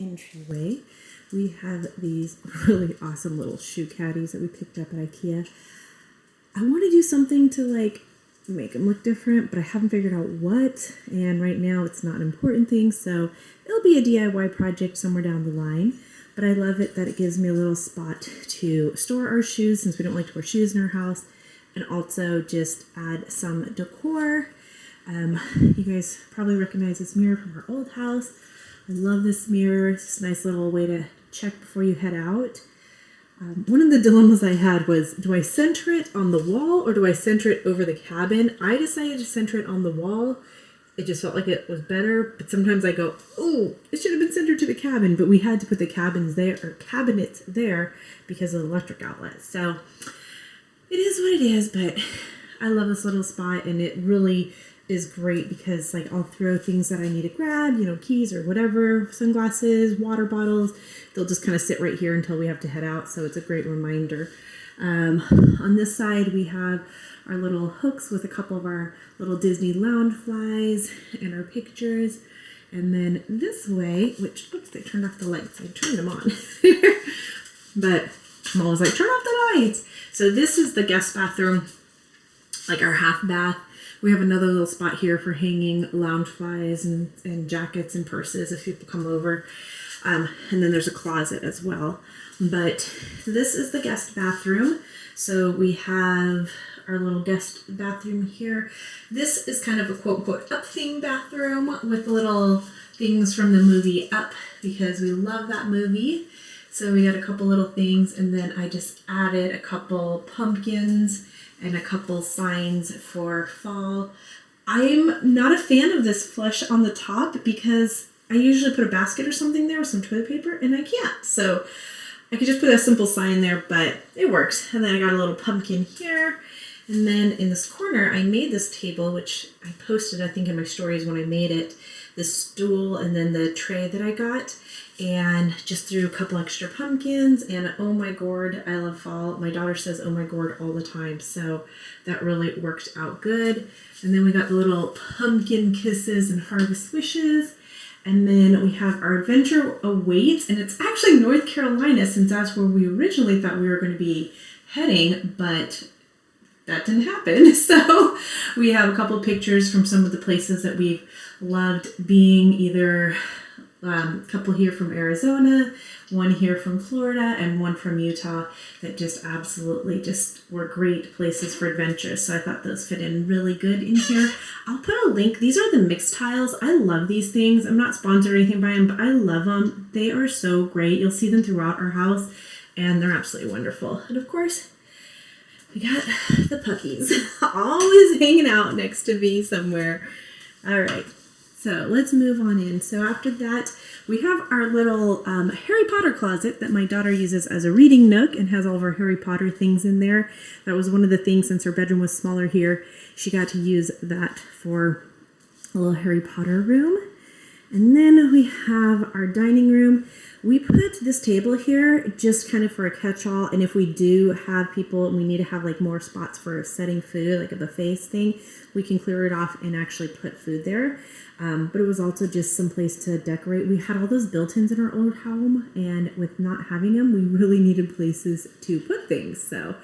Entryway, we have these really awesome little shoe caddies that we picked up at IKEA. I want to do something to like make them look different, but I haven't figured out what, and right now it's not an important thing, so it'll be a DIY project somewhere down the line. But I love it that it gives me a little spot to store our shoes since we don't like to wear shoes in our house, and also just add some decor. You guys probably recognize this mirror from our old house. I love this mirror. It's a nice little way to check before you head out. One of the dilemmas I had was, do I center it on the wall or do I center it over the cabin? I decided to center it on the wall. It just felt like it was better, but sometimes I go, oh, it should have been centered to the cabin, but we had to put the cabinets there because of the electric outlet. So it is what it is, but I love this little spot, and it really is great because like I'll throw things that I need to grab, keys or whatever, sunglasses, water bottles. They'll just kind of sit right here until we have to head out. So it's a great reminder. On this side, we have our little hooks with a couple of our little Disney lounge flies and our pictures. And then this way, which, oops, they turned off the lights. I turned them on. But I'm always like, turn off the lights. So this is the guest bathroom, like our half bath. We have another little spot here for hanging lounge flies and jackets and purses if people come over. And then there's a closet as well. But this is the guest bathroom. So we have our little guest bathroom here. This is kind of a quote unquote up theme bathroom with little things from the movie Up because we love that movie. So we got a couple little things, and then I just added a couple pumpkins and a couple signs for fall. I'm not a fan of this flush on the top because I usually put a basket or something there with some toilet paper, and I can't. So I could just put a simple sign there, but it works. And then I got a little pumpkin here. And then in this corner, I made this table, which I posted, I think, in my stories when I made it, this stool and then the tray that I got, and just threw a couple extra pumpkins, and oh my gourd, I love fall. My daughter says oh my gourd all the time, so that really worked out good. And then we got the little pumpkin kisses and harvest wishes. And then we have our adventure awaits, and it's actually North Carolina since that's where we originally thought we were going to be heading, but that didn't happen. So we have a couple pictures from some of the places that we've loved being, either a couple here from Arizona, one here from Florida, and one from Utah that just absolutely just were great places for adventures. So I thought those fit in really good in here. I'll put a link. These are the mixed tiles. I love these things. I'm not sponsored or anything by them, but I love them. They are so great. You'll see them throughout our house, and they're absolutely wonderful. And of course, we got the puppies always hanging out next to me somewhere. All right. So let's move on in. So after that, we have our little Harry Potter closet that my daughter uses as a reading nook and has all of her Harry Potter things in there. That was one of the things, since her bedroom was smaller here, she got to use that for a little Harry Potter room. And then we have our dining room. We put this table here just kind of for a catch-all, and if we do have people and we need to have like more spots for setting food, like a buffet thing, we can clear it off and actually put food there. But it was also just some place to decorate. We had all those built-ins in our old home, and with not having them, we really needed places to put things. So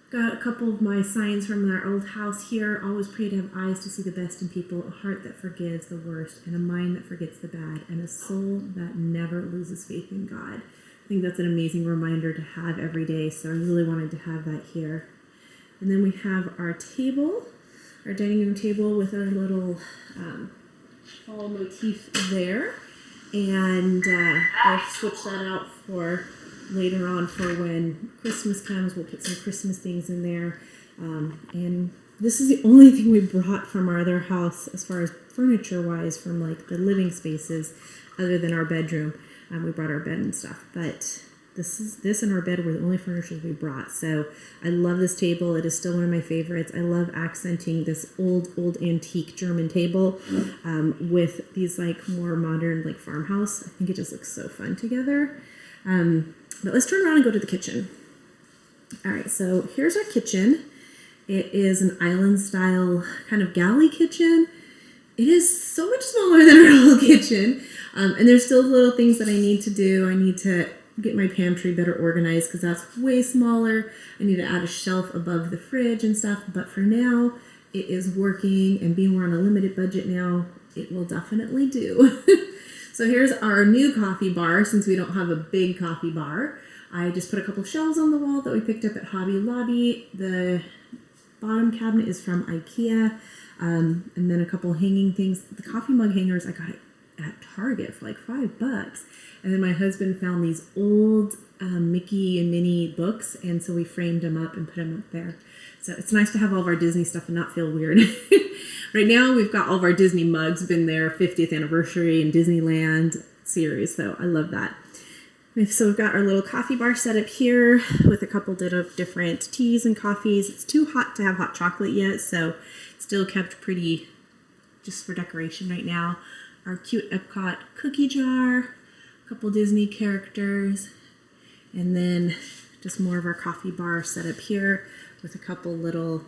got a couple of my signs from our old house here. Always pray to have eyes to see the best in people, a heart that forgives the worst, and a mind that forgets the bad, and a soul that never loses faith in God. I think that's an amazing reminder to have every day, so I really wanted to have that here. And then we have our table, our dining room table with our little fall motif there. And I'll switch that out for later on for when Christmas comes. We'll put some Christmas things in there. And this is the only thing we brought from our other house as far as furniture-wise from like the living spaces other than our bedroom. We brought our bed and stuff. But this and our bed were the only furniture we brought. So I love this table. It is still one of my favorites. I love accenting this old antique German table with these like more modern like farmhouse. I think it just looks so fun together. But let's turn around and go to the kitchen. All right, so here's our kitchen. It is an island style kind of galley kitchen. It is so much smaller than our whole kitchen. And there's still little things that I need to do. I need to get my pantry better organized because that's way smaller. I need to add a shelf above the fridge and stuff. But for now, it is working. And being we're on a limited budget now, it will definitely do. So here's our new coffee bar since we don't have a big coffee bar. I just put a couple shelves on the wall that we picked up at Hobby Lobby. The bottom cabinet is from IKEA. And then a couple hanging things. The coffee mug hangers I got at Target for like $5. And then my husband found these old Mickey and Minnie books, and so we framed them up and put them up there. So it's nice to have all of our Disney stuff and not feel weird. Right now we've got all of our Disney mugs, been their 50th anniversary and Disneyland series, so I love that. So we've got our little coffee bar set up here with a couple of different teas and coffees. It's too hot to have hot chocolate yet, so it's still kept pretty just for decoration right now. Our cute Epcot cookie jar, a couple Disney characters, and then just more of our coffee bar set up here with a couple little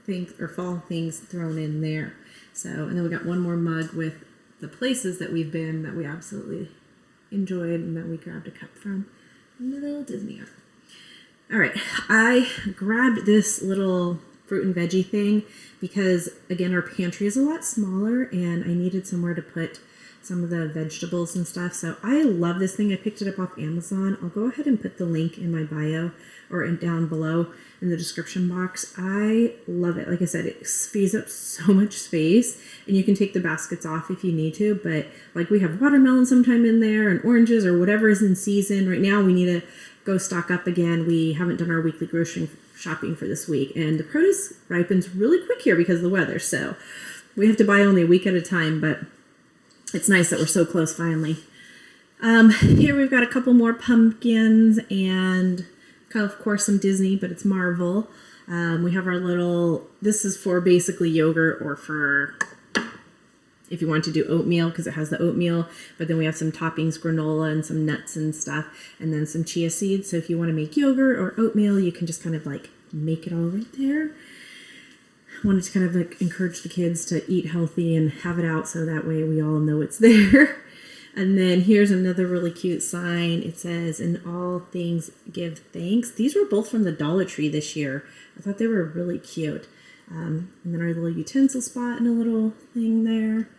things or fall things thrown in there. So, and then we got one more mug with the places that we've been that we absolutely enjoyed and that we grabbed a cup from, and the little Disney art. All right, I grabbed this little fruit and veggie thing because again our pantry is a lot smaller and I needed somewhere to put some of the vegetables and stuff. So I love this thing. I picked it up off Amazon. I'll go ahead and put the link in my bio or down below in the description box. I love it. Like I said, it frees up so much space and you can take the baskets off if you need to, but like we have watermelon sometime in there and oranges or whatever is in season. Right now we need to go stock up again. We haven't done our weekly grocery shopping for this week, and the produce ripens really quick here because of the weather. So we have to buy only a week at a time, but it's nice that we're so close finally. Here we've got a couple more pumpkins and of course some Disney, but it's Marvel. We have our little, this is for basically yogurt or for if you want to do oatmeal because it has the oatmeal, but then we have some toppings, granola and some nuts and stuff, and then some chia seeds. So if you want to make yogurt or oatmeal, you can just kind of like make it all right there. I wanted to kind of like encourage the kids to eat healthy and have it out so that way we all know it's there. And then here's another really cute sign. It says, "In all things give thanks." These were both from the Dollar Tree this year. I thought they were really cute. And then our little utensil spot and a little thing there.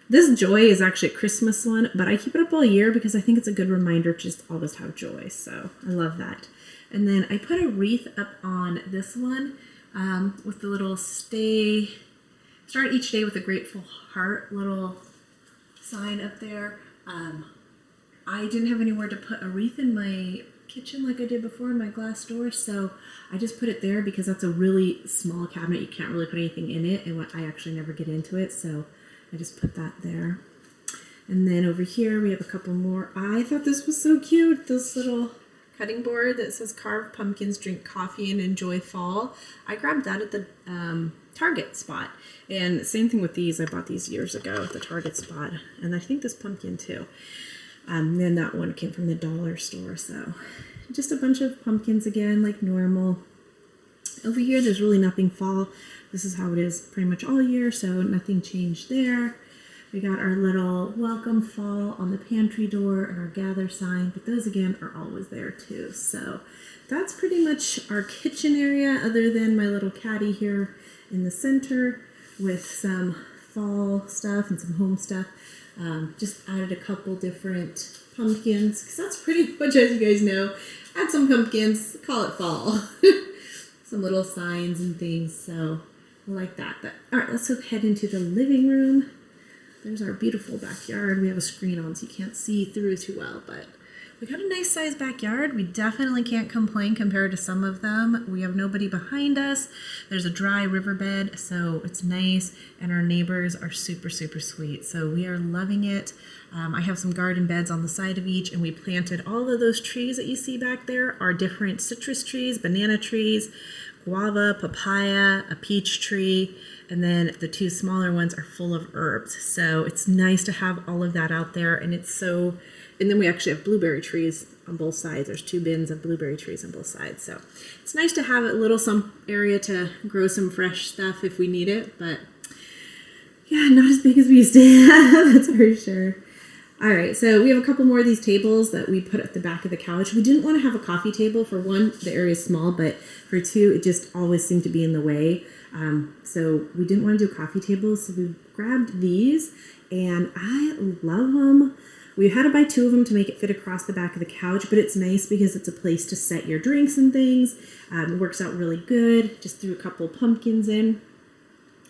This joy is actually a Christmas one, but I keep it up all year because I think it's a good reminder to just always have joy. So I love that. And then I put a wreath up on this one with the little start each day with a grateful heart little sign up there. I didn't have anywhere to put a wreath in my kitchen like I did before in my glass door, so I just put it there because that's a really small cabinet. You can't really put anything in it, and I actually never get into it, so I just put that there. And then over here we have a couple more. I thought this was so cute, this little cutting board that says "Carve pumpkins, drink coffee, and enjoy fall." I grabbed that at the Target spot, and same thing with these. I bought these years ago at the Target spot, and I think this pumpkin too. Then that one came from the dollar store. So just a bunch of pumpkins again, like normal. Over here, there's really nothing fall. This is how it is pretty much all year, so nothing changed there. We got our little welcome fall on the pantry door and our gather sign, but those again are always there too. So that's pretty much our kitchen area, other than my little caddy here in the center with some fall stuff and some home stuff. Just added a couple different pumpkins because that's pretty much, as you guys know, add some pumpkins, call it fall. Some little signs and things, so I like that. But all right, let's head into the living room. There's our beautiful backyard. We have a screen on so you can't see through too well, but we got a nice sized backyard. We definitely can't complain compared to some of them. We have nobody behind us. There's a dry riverbed, so it's nice, and our neighbors are super, super sweet. So we are loving it. I have some garden beds on the side of each, and we planted all of those trees that you see back there are different citrus trees, banana trees, guava, papaya, a peach tree, and then the two smaller ones are full of herbs. So it's nice to have all of that out there, and and then we actually have blueberry trees on both sides. There's 2 bins of blueberry trees on both sides. So it's nice to have some area to grow some fresh stuff if we need it. But Yeah, not as big as we used to have, that's for sure. All right, so we have a couple more of these tables that we put at the back of the couch. We didn't want to have a coffee table. For one, the area is small, but for two, it just always seemed to be in the way. So we didn't want to do coffee tables, so we grabbed these, and I love them. We had to buy 2 of them to make it fit across the back of the couch, but it's nice because it's a place to set your drinks and things. It works out really good. Just threw a couple pumpkins in.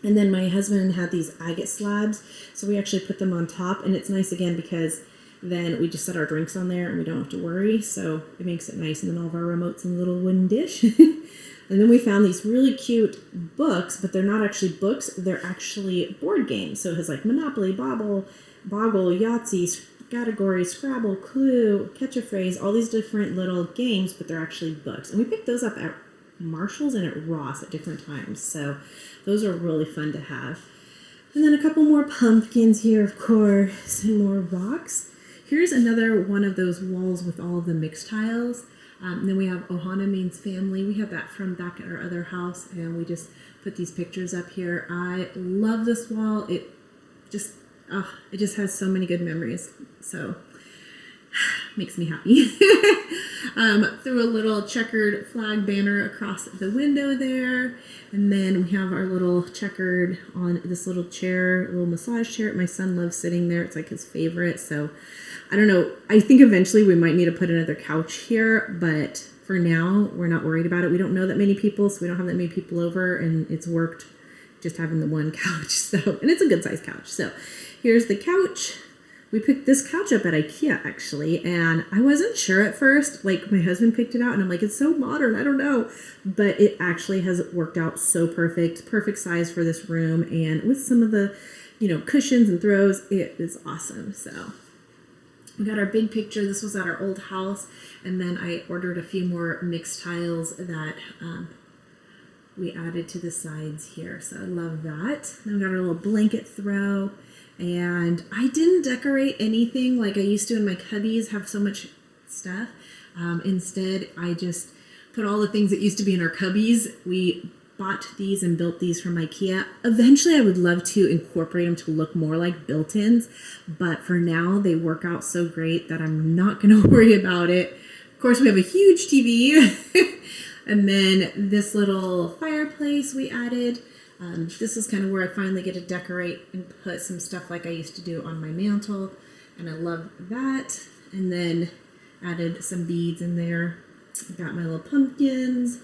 And then my husband had these agate slabs, so we actually put them on top, and it's nice again because then we just set our drinks on there and we don't have to worry, so it makes it nice. And then all of our remotes in a little wooden dish. And then we found these really cute books, but they're not actually books, they're actually board games. So it has like Monopoly, Boggle, Yahtzee, Category, Scrabble, Clue, Catch a Phrase, all these different little games, but they're actually books. And we picked those up at Marshall's and at Ross at different times, so those are really fun to have. And then a couple more pumpkins here, of course, and more rocks. Here's another one of those walls with all of the mixed tiles. And then we have Ohana Means Family. We have that from back at our other house, and we just put these pictures up here. I love this wall. It just has so many good memories. So makes me happy. Threw a little checkered flag banner across the window there. And then we have our little checkered on this little chair, little massage chair. My son loves sitting there. It's like his favorite. So I don't know. I think eventually we might need to put another couch here, but for now we're not worried about it. We don't know that many people, so we don't have that many people over, and it's worked just having the one couch. So, and it's a good sized couch. So here's the couch. We picked this couch up at IKEA, actually, and I wasn't sure at first. Like, my husband picked it out, and I'm like, it's so modern, I don't know. But it actually has worked out so perfect size for this room, and with some of the, cushions and throws, it is awesome. So we got our big picture. This was at our old house, and then I ordered a few more mixed tiles that we added to the sides here. So I love that. Then we got our little blanket throw. And I didn't decorate anything like I used to in my cubbies, have so much stuff. Instead, I just put all the things that used to be in our cubbies. We bought these and built these from IKEA. Eventually, I would love to incorporate them to look more like built-ins. But for now, they work out so great that I'm not going to worry about it. Of course, we have a huge TV. And then this little fireplace we added. This is kind of where I finally get to decorate and put some stuff like I used to do on my mantle, and I love that. And then added some beads in there. Got my little pumpkins,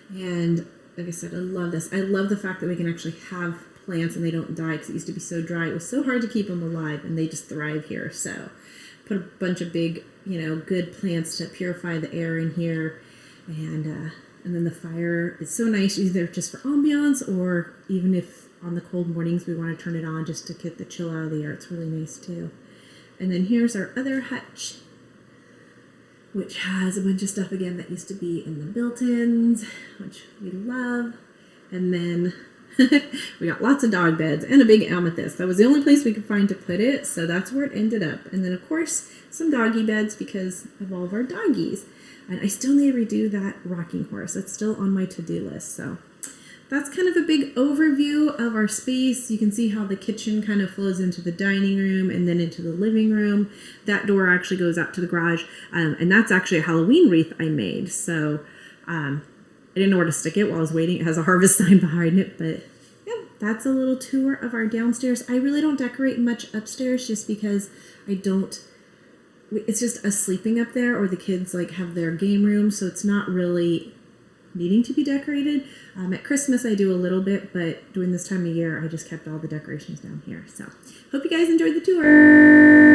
and like I said, I love this. I love the fact that we can actually have plants and they don't die, because it used to be so dry. It was so hard to keep them alive, and they just thrive here. So put a bunch of big, good plants to purify the air in here, and then the fire is so nice, either just for ambiance, or even if on the cold mornings we want to turn it on just to get the chill out of the air. It's really nice too. And then here's our other hutch, which has a bunch of stuff again that used to be in the built-ins, which we love. And then we got lots of dog beds and a big amethyst. That was the only place we could find to put it, so that's where it ended up. And then of course some doggy beds because of all of our doggies. And I still need to redo that rocking horse. It's still on my to-do list. So that's kind of a big overview of our space. You can see how the kitchen kind of flows into the dining room and then into the living room. That door actually goes out to the garage. And that's actually a Halloween wreath I made. So I didn't know where to stick it while I was waiting. It has a harvest sign behind it. But yeah, that's a little tour of our downstairs. I really don't decorate much upstairs just because it's just us sleeping up there, or the kids have their game room, so it's not really needing to be decorated. At Christmas I do a little bit, but during this time of year I just kept all the decorations down here. So hope you guys enjoyed the tour.